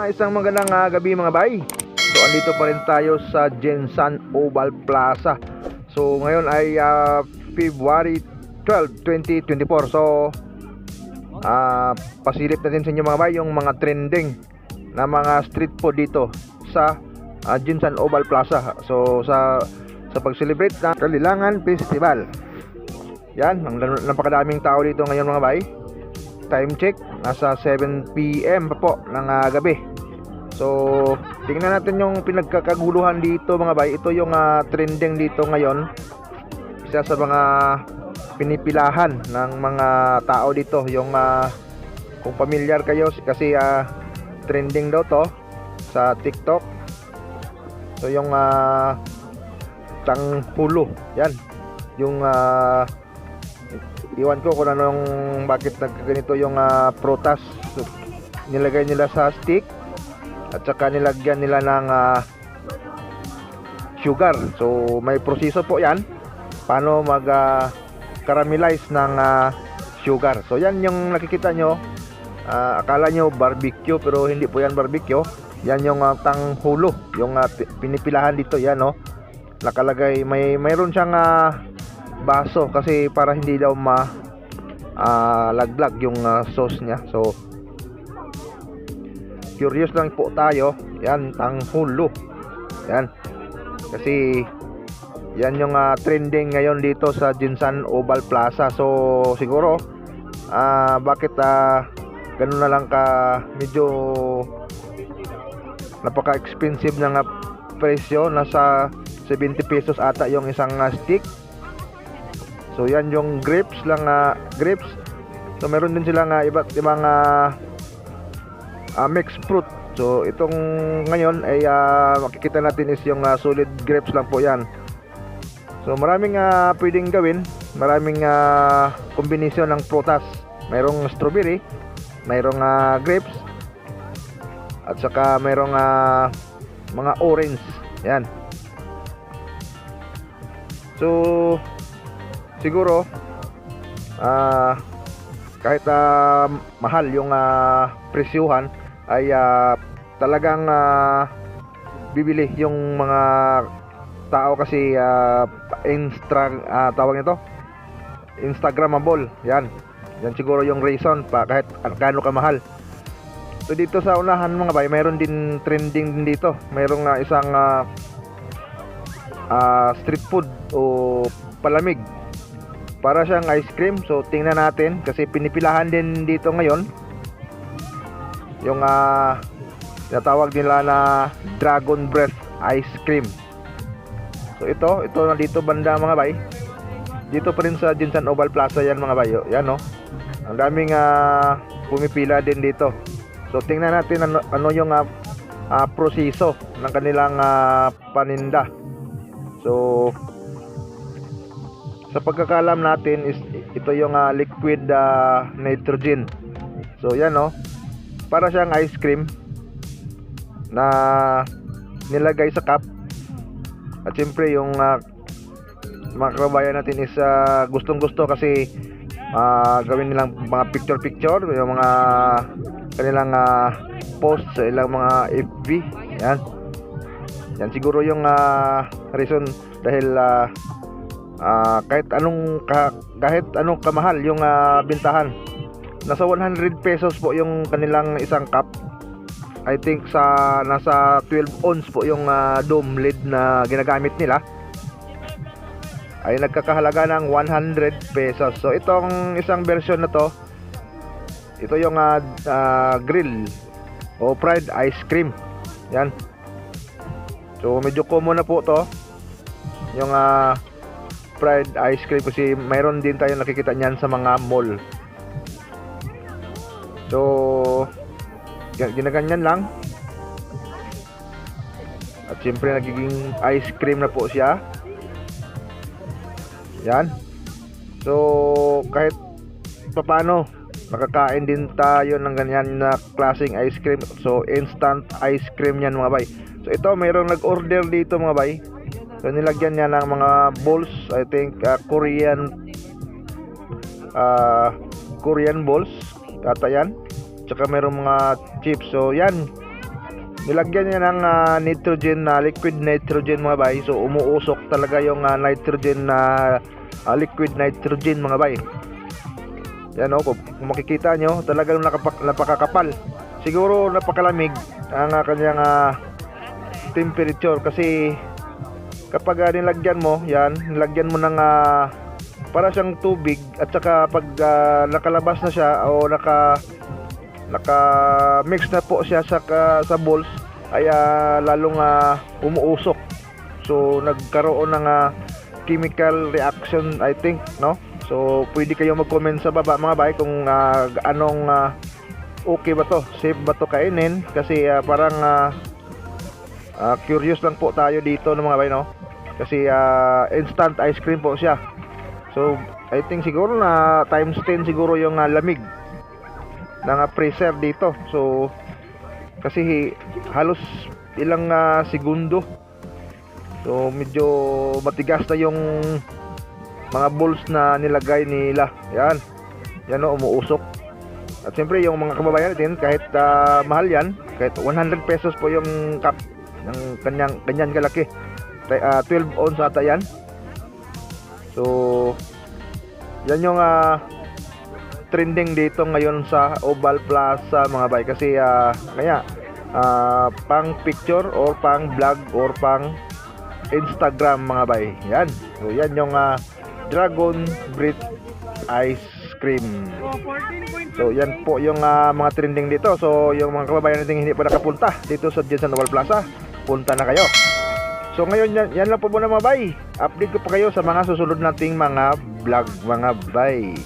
Isang magandang gabi mga bay. So andito pa rin tayo sa Jensan Oval Plaza. So ngayon ay February 12, 2024. So pasilip natin sa inyo mga bay yung mga trending na mga street food dito sa Jensan Oval Plaza. So sa pag-celebrate ng Kalilangan Festival. Yan, napakadaming tao dito ngayon mga bay. Time check, nasa 7 PM pa po ng gabi. So, tingnan natin yung pinagkakaguluhan dito mga bay. Ito yung trending dito ngayon. Isa sa mga pinipilahan ng mga tao dito. Yung kung familiar kayo kasi trending daw to sa TikTok. So, yung tanghulo. Yan. Yung iwan ko kung anong bakit nagkaganito yung prutas. So, nilagay nila sa stick at saka nilagyan nila ng sugar. So may proseso po yan paano mag caramelize ng sugar. So yan yung nakikita nyo. Akala nyo barbecue pero hindi po yan barbecue. Yan yung tanghulo, yung pinipilahan dito. Yan no, nakalagay mayroon siyang baso kasi para hindi daw laglag yung sauce niya. So curious lang po tayo. Yan, tanghulo. Yan. Kasi yan yung trending ngayon dito sa Jensan Oval Plaza. So siguro bakit ganun na lang ka medyo napaka-expensive na presyo. Nasa 70 pesos ata yung isang stick. So yan yung grapes lang, grapes. So meron din silang iba't ibang mixed fruit. So itong ngayon ay makikita natin is yung solid grapes lang po yan. So maraming pwedeng gawin. Maraming kombinasyon ng prutas. Mayroong strawberry, mayroong grapes, at saka mayroong mga orange. Yan. So siguro kahit mahal yung presyuhan ay talagang bibili yung mga tao kasi tawag nito Instagramable. Yan siguro yung reason pa kahit gaano kamahal. So dito sa unahan mga bay, mayroon din trending din dito. Mayroong isang street food o palamig. Para siyang ice cream. So tingnan natin kasi pinipilahan din dito ngayon yung tinatawag nila na Dragon Breath Ice Cream. So ito na dito banda mga bay. Dito pa rin sa Jensan Oval Plaza yan mga bay. Yan no. Ang daming pumipila din dito. So tingnan natin ano yung proseso ng kanilang paninda. So sa pagkakalam natin is ito yung liquid nitrogen. So yan no, para siyang ice cream na nilagay sa cup. At siyempre yung mga kababayan natin is gustong gusto kasi gawin nilang mga picture yung mga kanilang post sa ilang mga FB. Yan siguro yung reason dahil kahit anong kamahal yung bintahan. Nasa 100 pesos po yung kanilang isang cup. I think nasa 12 ounce po yung dome lid na ginagamit nila. Ay nagkakahalaga ng 100 pesos. So itong isang version na to, ito yung grill o fried ice cream. Yan. So medyo common na po to yung fried ice cream kasi mayroon din tayo nakikita niyan sa mga mall. So ginaganyan lang. At siyempre nagiging ice cream na po siya. Yan. So kahit paano makakain din tayo ng ganyan na klaseng ice cream. So instant ice cream yan mga bay. So ito mayroong nag-order dito mga bay. So nilagyan niya ng mga balls, I think Korean balls ata yan. Tsaka mayroong mga chips. So yan, nilagyan niya ng nitrogen na liquid nitrogen mga bay. So umuusok talaga yung nitrogen na liquid nitrogen mga bay. Yan kung makikita nyo, talagang napakakapal. Siguro napakalamig ang kanyang temperature kasi kapag nilagyan mo ng para siyang tubig at saka pag nakalabas na siya o naka mix na po siya sa balls ay lalong umuusok. So nagkaroon ng chemical reaction I think, no? So pwede kayo mag-comment sa baba mga bay kung anong okay ba to, safe ba to kainin kasi parang curious lang po tayo dito ng mga bay, no? Kasi instant ice cream po siya. So I think siguro na times 10 siguro yung lamig ng freezer dito. So kasi halos ilang segundo. So medyo matigas na yung mga balls na nilagay nila. Yan umuusok. At siyempre yung mga kababayan natin kahit mahal yan, kahit 100 pesos po yung cup ng kanyang kalaki. 12 ounce ata yan. So yan yung trending dito ngayon sa Oval Plaza mga bay kasi kaya pang picture or pang vlog or pang Instagram mga bay. Yan. So yan yung Dragon Breath Ice Cream. So yan po yung mga trending dito. So yung mga kababayan natin hindi pa nakapunta dito sa Jensen Oval Plaza, punta na kayo. So ngayon yan lang po muna mga bay. Update ko pa kayo sa mga susunod nating mga vlog mga bay.